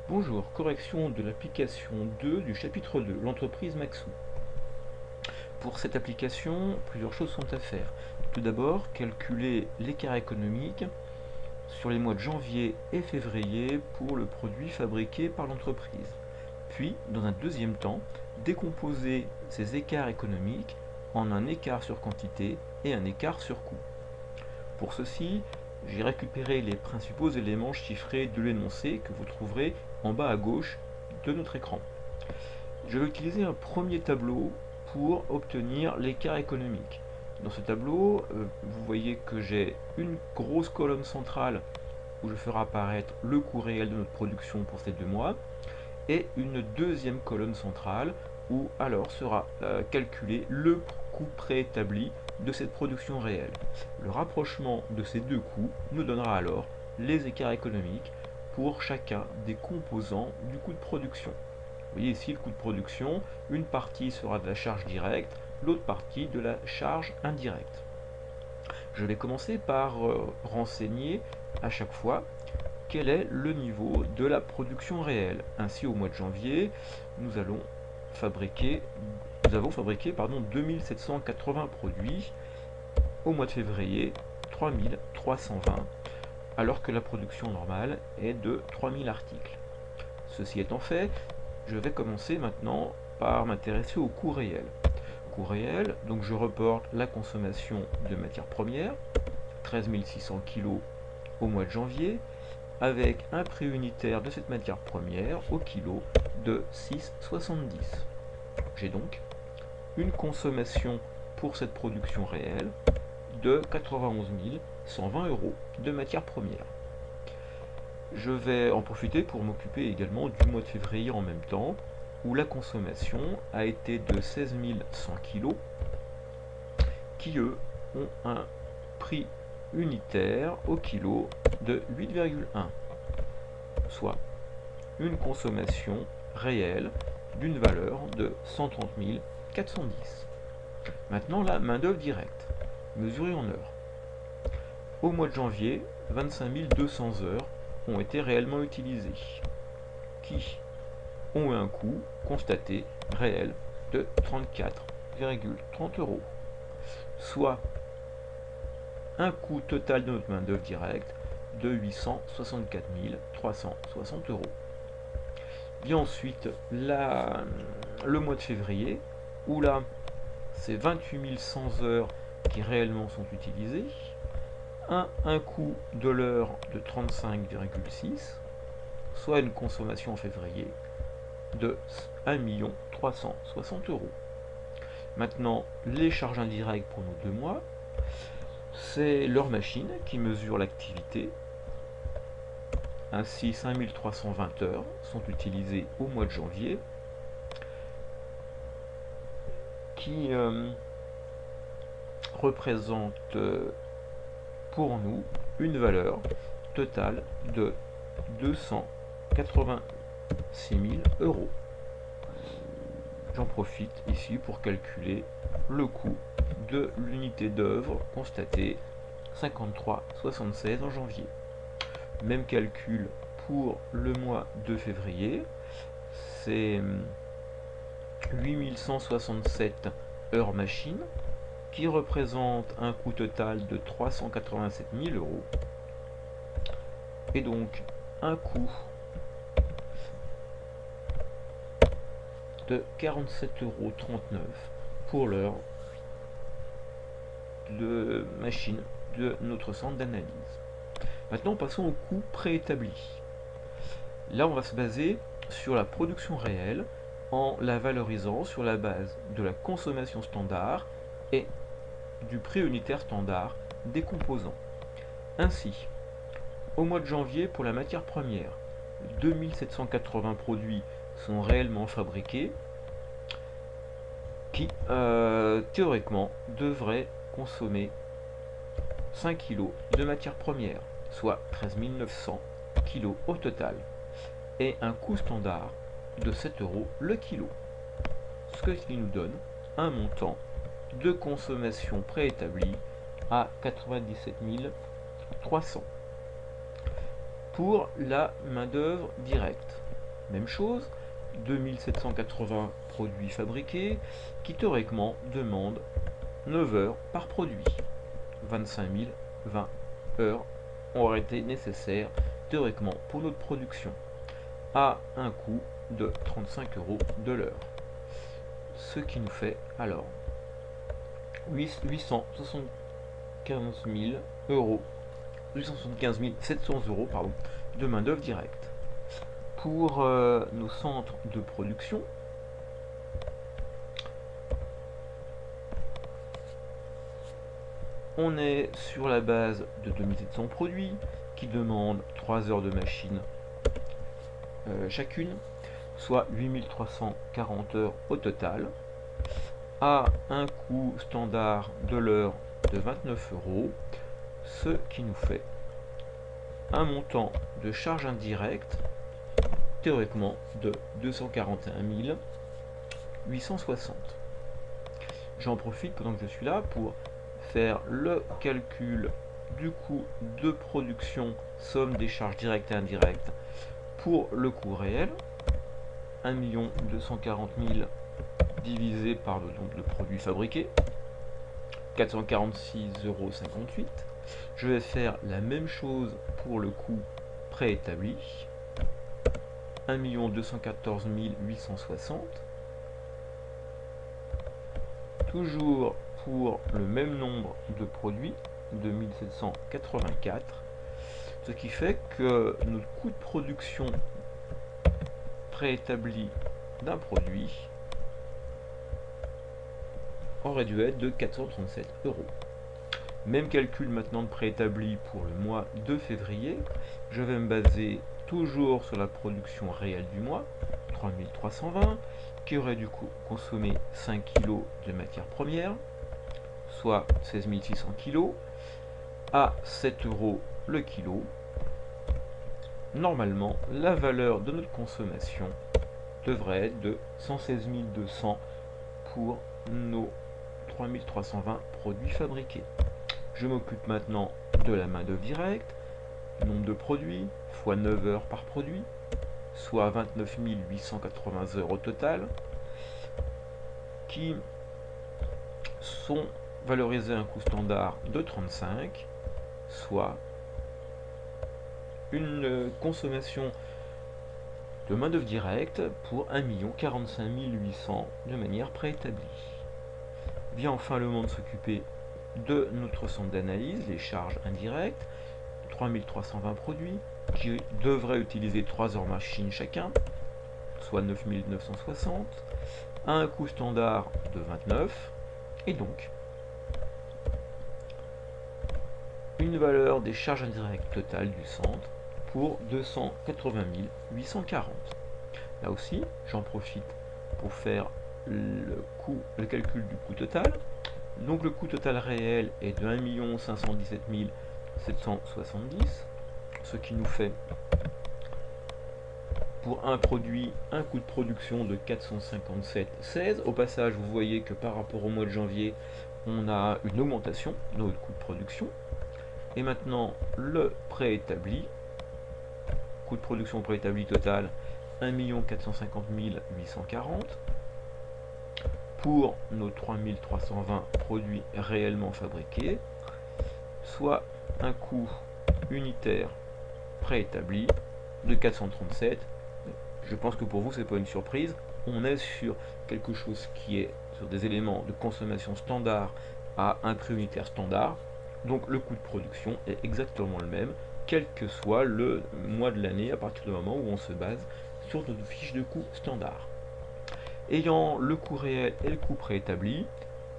Bonjour, correction de l'application 2 du chapitre 2, l'entreprise Maxou. Pour cette application, plusieurs choses sont à faire. Tout d'abord, calculer l'écart économique sur les mois de janvier et février pour le produit fabriqué par l'entreprise. Puis, dans un deuxième temps, décomposer ces écarts économiques en un écart sur quantité et un écart sur coût. Pour ceci, j'ai récupéré les principaux éléments chiffrés de l'énoncé que vous trouverez en bas à gauche de notre écran. Je vais utiliser un premier tableau pour obtenir l'écart économique. Dans ce tableau, vous voyez que j'ai une grosse colonne centrale où je ferai apparaître le coût réel de notre production pour ces 2 mois et une deuxième colonne centrale où alors sera calculé le coût préétabli de cette production réelle. Le rapprochement de ces deux coûts nous donnera alors les écarts économiques pour chacun des composants du coût de production. Vous voyez ici le coût de production, une partie sera de la charge directe, l'autre partie de la charge indirecte. Je vais commencer par renseigner à chaque fois quel est le niveau de la production réelle. Ainsi, au mois de janvier, nous avons fabriqué 2780 produits. Au mois de février, 3320, alors que la production normale est de 3000 articles. Ceci étant fait, je vais commencer maintenant par m'intéresser au coût réel. Coût réel, donc je reporte la consommation de matières premières, 13 600 kg au mois de janvier, avec un prix unitaire de cette matière première au kilo de 6,70. J'ai donc une consommation pour cette production réelle de 91 120 euros de matière première. Je vais en profiter pour m'occuper également du mois de février en même temps, où la consommation a été de 16 100 kg, qui eux ont un prix unitaire au kilo de 8,1, soit une consommation réelle d'une valeur de 130 410. Maintenant la main-d'œuvre directe, mesurée en heures. Au mois de janvier, 25 200 heures ont été réellement utilisées, qui ont un coût constaté réel de 34,30 euros, soit un coût total de notre main-d'œuvre directe de 864 360 euros. Vient ensuite le mois de février, où là, c'est 28 100 heures qui réellement sont utilisées, un coût de l'heure de 35,6, soit une consommation en février de 1 360 euros. Maintenant, les charges indirectes pour nos 2 mois, c'est leur machine qui mesure l'activité. Ainsi, 5320 heures sont utilisées au mois de janvier, qui représente pour nous une valeur totale de 286 000 euros. J'en profite ici pour calculer le coût de l'unité d'œuvre constatée 53,76 en janvier. Même calcul pour le mois de février, c'est 8167 heures machine, qui représente un coût total de 387 000 euros, et donc un coût de 47,39 euros pour l'heure de machine de notre centre d'analyse. Maintenant, passons au coût préétabli. Là, on va se baser sur la production réelle en la valorisant sur la base de la consommation standard et du prix unitaire standard des composants. Ainsi, au mois de janvier, pour la matière première, 2780 produits sont réellement fabriqués, qui théoriquement devraient consommer 5 kg de matière première, soit 13 900 kg au total, et un coût standard de 7 euros le kilo, ce qui nous donne un montant de consommation préétabli à 97 300. Pour la main-d'œuvre directe, même chose, 2780 produits fabriqués, qui théoriquement demandent 9 heures par produit. 25 020 heures auraient été nécessaires théoriquement pour notre production, à un coût de 35 € de l'heure. Ce qui nous fait alors 875 700 € de main d'œuvre directe. Pour nos centres de production, on est sur la base de 2700 produits qui demandent 3 heures de machine chacune, soit 8340 heures au total, à un coût standard de l'heure de 29 €, ce qui nous fait un montant de charge indirecte théoriquement de 241 860. J'en profite pendant que je suis là pour faire le calcul du coût de production, somme des charges directes et indirectes, pour le coût réel. 1 240 000 divisé par le nombre de produits fabriqués, 446,58 €. Je vais faire la même chose pour le coût préétabli, 1 214 860. Toujours pour le même nombre de produits, 2784. Ce qui fait que notre coût de production préétabli d'un produit aurait dû être de 437 €. Même calcul maintenant de préétabli pour le mois de février. Je vais me baser toujours sur la production réelle du mois, 3320, qui aurait dû consommer 5 kg de matières premières, soit 16 600 kg, à 7 € le kilo. Normalement, la valeur de notre consommation devrait être de 116 200 pour nos 3320 produits fabriqués. Je m'occupe maintenant de la main d'œuvre directe, nombre de produits, fois 9 heures par produit, soit 29 880 heures au total, qui sont valorisés à un coût standard de 35, soit une consommation de main d'œuvre directe pour 1 45 800 de manière préétablie. Vient enfin le moment de s'occuper de notre centre d'analyse, les charges indirectes, 3320 produits, qui devraient utiliser 3 heures machine chacun, soit 9 960, à un coût standard de 29, et donc une valeur des charges indirectes totales du centre pour 280 840. Là aussi, j'en profite pour faire le calcul du coût total. Donc le coût total réel est de 1 517 770, ce qui nous fait pour un produit un coût de production de 457,16. Au passage, vous voyez que par rapport au mois de janvier, on a une augmentation de notre coût de production. Et maintenant, le préétabli, coût de production préétabli total, 1 450 840. Pour nos 3320 produits réellement fabriqués, soit un coût unitaire préétabli de 437. Je pense que pour vous, c'est pas une surprise. On est sur quelque chose qui est sur des éléments de consommation standard à un prix unitaire standard. Donc le coût de production est exactement le même, quel que soit le mois de l'année, à partir du moment où on se base sur notre fiche de coût standard. Ayant le coût réel et le coût préétabli,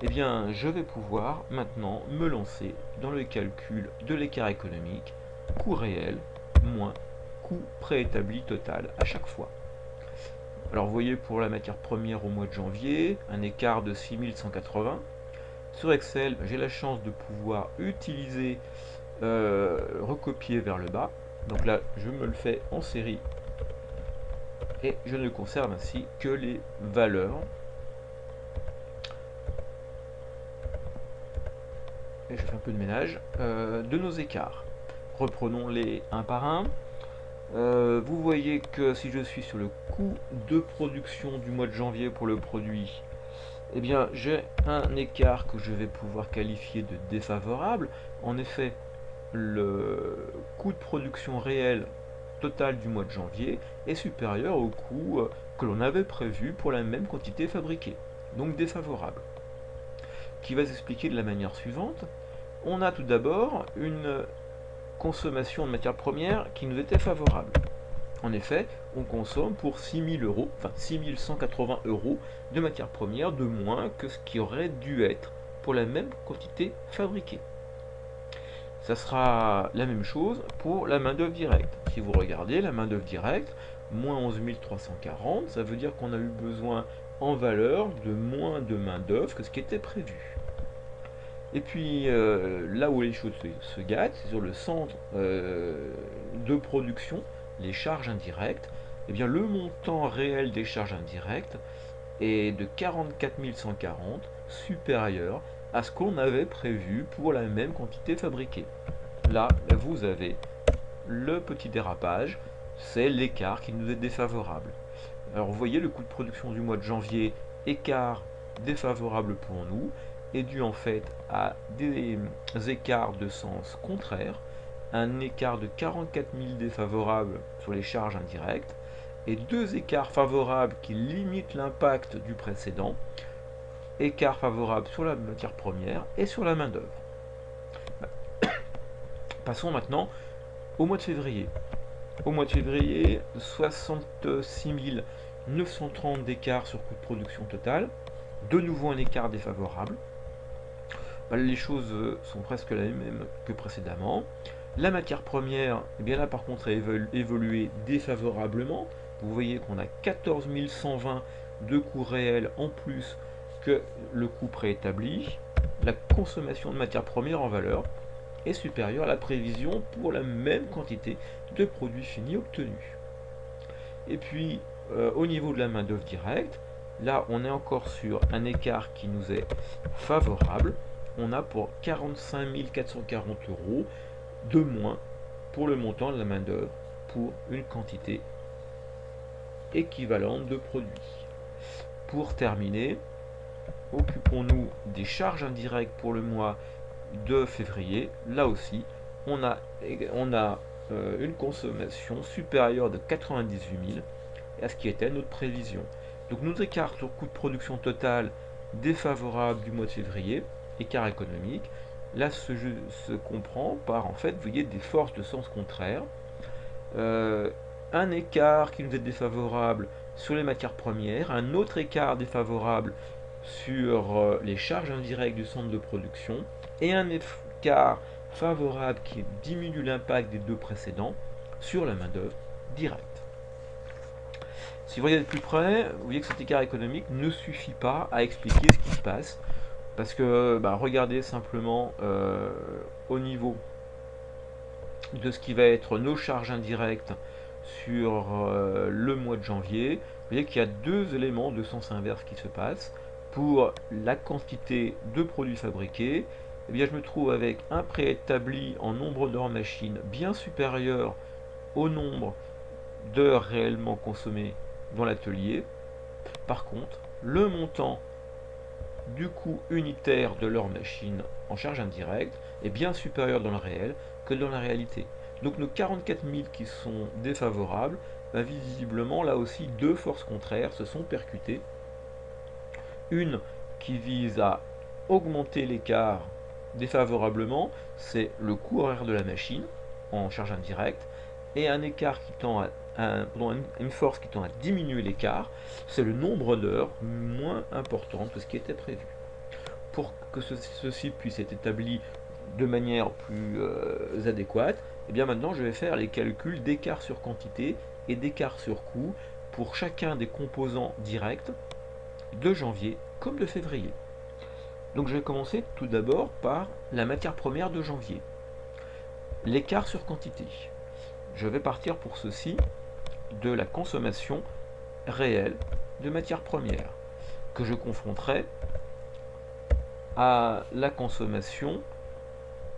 eh bien, je vais pouvoir maintenant me lancer dans le calcul de l'écart économique, coût réel moins coût préétabli total à chaque fois. Alors vous voyez, pour la matière première au mois de janvier, un écart de 6180. Sur Excel, j'ai la chance de pouvoir utiliser recopier vers le bas. Donc là, je me le fais en série et je ne conserve ainsi que les valeurs. Et je fais un peu de ménage de nos écarts. Reprenons-les un par un. Vous voyez que si je suis sur le coût de production du mois de janvier pour le produit, eh bien j'ai un écart que je vais pouvoir qualifier de défavorable. En effet, le coût de production réel total du mois de janvier est supérieur au coût que l'on avait prévu pour la même quantité fabriquée, donc défavorable. Qui va s'expliquer de la manière suivante. On a tout d'abord une consommation de matières premières qui nous était favorable. En effet, on consomme pour 6 000 euros, enfin 6 180 euros de matières premières de moins que ce qui aurait dû être pour la même quantité fabriquée. Ça sera la même chose pour la main-d'œuvre directe. Si vous regardez la main-d'œuvre directe, moins 11 340, ça veut dire qu'on a eu besoin en valeur de moins de main-d'œuvre que ce qui était prévu. Et puis là où les choses se gâtent, c'est sur le centre de production, les charges indirectes. Eh bien, le montant réel des charges indirectes est de 44 140, supérieur à ce qu'on avait prévu pour la même quantité fabriquée. Là, vous avez le petit dérapage, c'est l'écart qui nous est défavorable. Alors vous voyez, le coût de production du mois de janvier, écart défavorable pour nous, est dû en fait à des écarts de sens contraire, un écart de 44 000 défavorables sur les charges indirectes, et deux écarts favorables qui limitent l'impact du précédent, écart favorable sur la matière première et sur la main-d'œuvre. Passons maintenant au mois de février. Au mois de février, 66 930 d'écart sur coût de production total, de nouveau un écart défavorable. Les choses sont presque les mêmes que précédemment. La matière première, eh bien là par contre, a évolué défavorablement. Vous voyez qu'on a 14 120 de coûts réels en plus que le coût préétabli. La consommation de matière première en valeur est supérieure à la prévision pour la même quantité de produits finis obtenus. Et puis, au niveau de la main-d'œuvre directe, là on est encore sur un écart qui nous est favorable. On a pour 45 440 euros de moins pour le montant de la main-d'œuvre pour une quantité équivalente de produits. Pour terminer, occupons-nous des charges indirectes pour le mois de février. Là aussi, on a une consommation supérieure de 98 000 à ce qui était notre prévision. Donc nos écarts sur coût de production total défavorable du mois de février, écart économique, là se comprend par en fait, vous voyez, des forces de sens contraire. Un écart qui nous est défavorable sur les matières premières, un autre écart défavorable sur les charges indirectes du centre de production, et un écart favorable qui diminue l'impact des deux précédents sur la main-d'œuvre directe. Si vous regardez de plus près, vous voyez que cet écart économique ne suffit pas à expliquer ce qui se passe, parce que regardez simplement au niveau de ce qui va être nos charges indirectes sur le mois de janvier. Vous voyez qu'il y a deux éléments de sens inverse qui se passent. Pour la quantité de produits fabriqués, eh bien, je me trouve avec un préétabli en nombre d'heures machine bien supérieur au nombre d'heures réellement consommées dans l'atelier. Par contre, le montant du coût unitaire de l'heure machine en charge indirecte est bien supérieur dans le réel que dans la réalité. Donc nos 44 000 qui sont défavorables, visiblement là aussi deux forces contraires se sont percutées. Une qui vise à augmenter l'écart défavorablement, c'est le coût horaire de la machine en charge indirecte, et un écart qui tend à une force qui tend à diminuer l'écart, c'est le nombre d'heures moins important que ce qui était prévu. Pour que ceci puisse être établi de manière plus adéquate, et bien maintenant je vais faire les calculs d'écart sur quantité et d'écart sur coût pour chacun des composants directs de janvier comme de février. Donc je vais commencer tout d'abord par la matière première de janvier. L'écart sur quantité. Je vais partir pour ceci de la consommation réelle de matière première que je confronterai à la consommation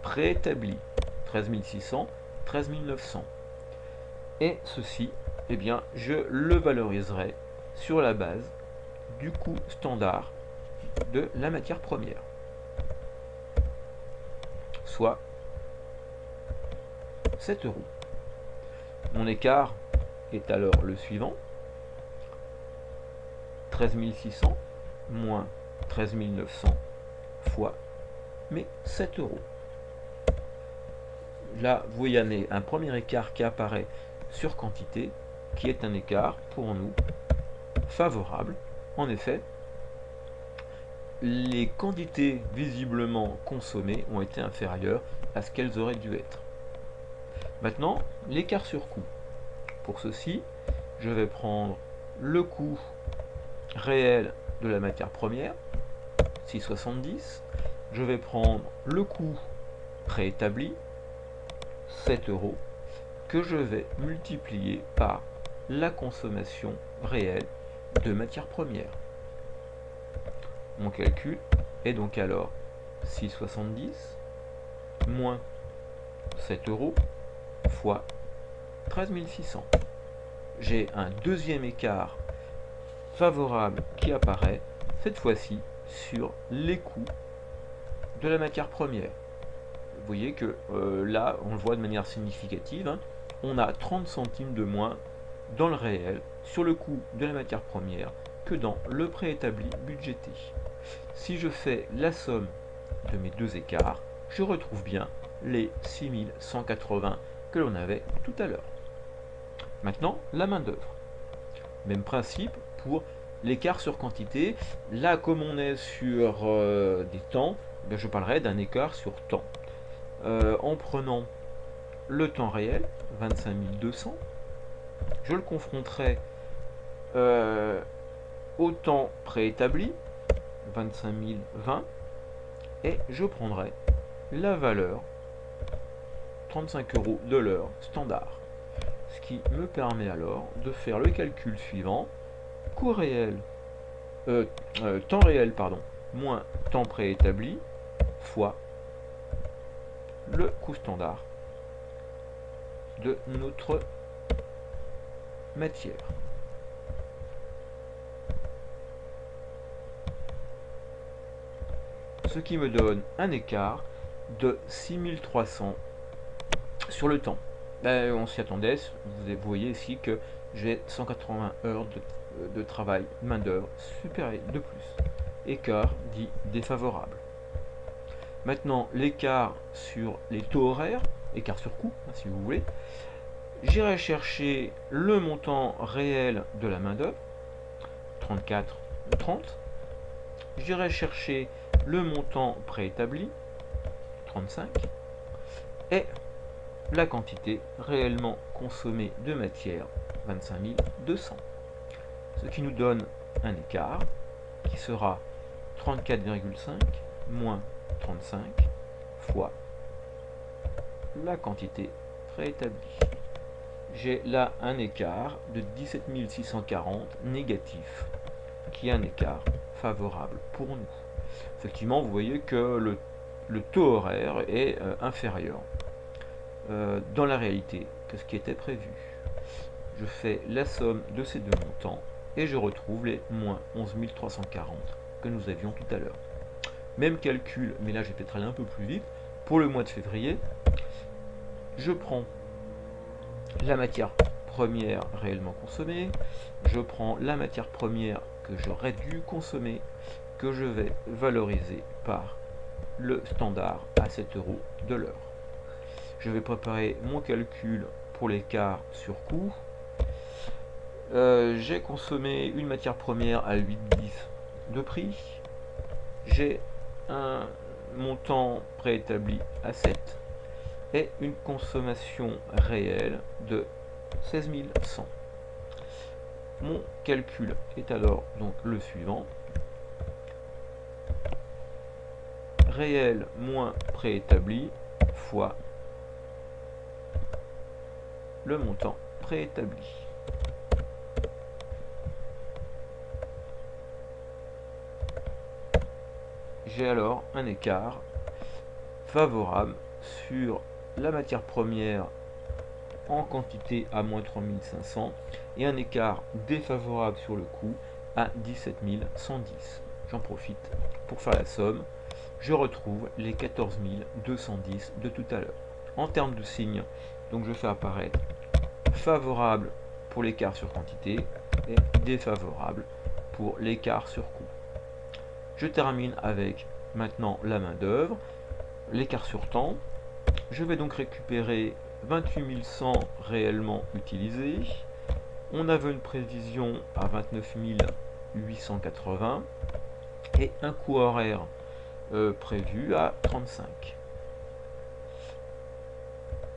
préétablie, 13 600, 13 900. Et ceci, eh bien, je le valoriserai sur la base du coût standard de la matière première, soit 7 euros. Mon écart est alors le suivant: 13 600 moins 13 900 fois mes 7 euros. Là, vous voyez un premier écart qui apparaît sur quantité, qui est un écart pour nous favorable. En effet, les quantités visiblement consommées ont été inférieures à ce qu'elles auraient dû être. Maintenant, l'écart sur coût. Pour ceci, je vais prendre le coût réel de la matière première, 6,70. Je vais prendre le coût préétabli, 7 euros, que je vais multiplier par la consommation réelle de matière première. Mon calcul est donc alors 6,70 moins 7 euros fois 13 600. J'ai un deuxième écart favorable qui apparaît, cette fois-ci sur les coûts de la matière première. Vous voyez que là, on le voit de manière significative, hein, on a 30 centimes de moins dans le réel sur le coût de la matière première que dans le préétabli budgété. Si je fais la somme de mes deux écarts, je retrouve bien les 6180 que l'on avait tout à l'heure. Maintenant, la main-d'œuvre. Même principe pour l'écart sur quantité. Là, comme on est sur des temps, je parlerai d'un écart sur temps. En prenant le temps réel, 25 200, je le confronterai au temps préétabli, 25 020, et je prendrai la valeur 35 euros de l'heure standard. Ce qui me permet alors de faire le calcul suivant: coût réel, temps réel, pardon, moins temps préétabli, fois le coût standard de notre matière. Ce qui me donne un écart de 6300 sur le temps. On s'y attendait, vous voyez ici que j'ai 180 heures de travail main-d'œuvre supérieur de plus. Écart dit défavorable. Maintenant, l'écart sur les taux horaires, écart sur coût, hein, si vous voulez. J'irai chercher le montant réel de la main-d'œuvre, 34,30. J'irai chercher le montant préétabli, 35. Et la quantité réellement consommée de matière, 25 200. Ce qui nous donne un écart qui sera 34,5 moins 35 fois la quantité préétablie. J'ai là un écart de 17 640 négatif, qui est un écart favorable pour nous. Effectivement, vous voyez que le taux horaire est inférieur dans la réalité que ce qui était prévu. Je fais la somme de ces deux montants et je retrouve les moins 11 340 que nous avions tout à l'heure. Même calcul, mais là je vais peut-être aller un peu plus vite. Pour le mois de février, je prends la matière première réellement consommée, je prends la matière première que j'aurais dû consommer, que je vais valoriser par le standard à 7 euros de l'heure. Je vais préparer mon calcul pour l'écart sur coût. J'ai consommé une matière première à 8,10 de prix. J'ai un montant préétabli à 7 et une consommation réelle de 16 100. Mon calcul est alors donc le suivant: réel moins préétabli fois le montant préétabli. J'ai alors un écart favorable sur la matière première en quantité à moins 3500 et un écart défavorable sur le coût à 17 110. J'en profite pour faire la somme. Je retrouve les 14 210 de tout à l'heure. En termes de signes, donc je fais apparaître favorable pour l'écart sur quantité et défavorable pour l'écart sur coût. Je termine avec maintenant la main d'œuvre, l'écart sur temps. Je vais donc récupérer 28 100 réellement utilisés. On avait une prévision à 29 880 et un coût horaire prévu à 35.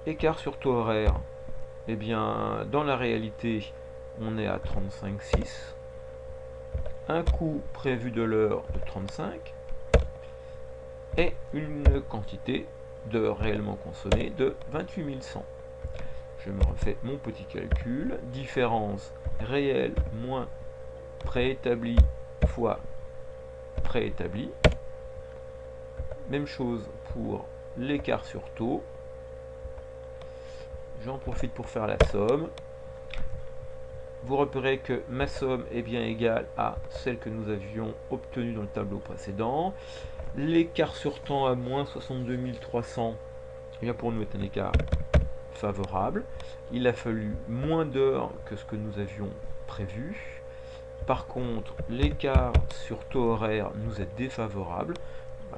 Écart sur taux horaire, eh bien dans la réalité on est à 35,6. Un coût prévu de l'heure de 35 et une quantité d'heures réellement consommées de 28 100. Je me refais mon petit calcul. Différence réelle moins préétabli fois préétabli. Même chose pour l'écart sur taux. J'en profite pour faire la somme. Vous repérez que ma somme est bien égale à celle que nous avions obtenue dans le tableau précédent. L'écart sur temps à moins 62 300, eh bien pour nous est un écart favorable. Il a fallu moins d'heures que ce que nous avions prévu. Par contre, l'écart sur taux horaire nous est défavorable.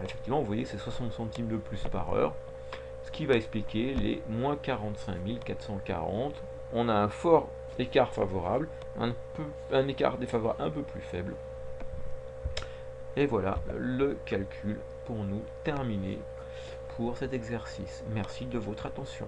Effectivement, vous voyez que c'est 60 centimes de plus par heure, ce qui va expliquer les moins 45 440. On a un fort écart favorable, un écart défavorable un peu plus faible. Et voilà le calcul pour nous terminé pour cet exercice. Merci de votre attention.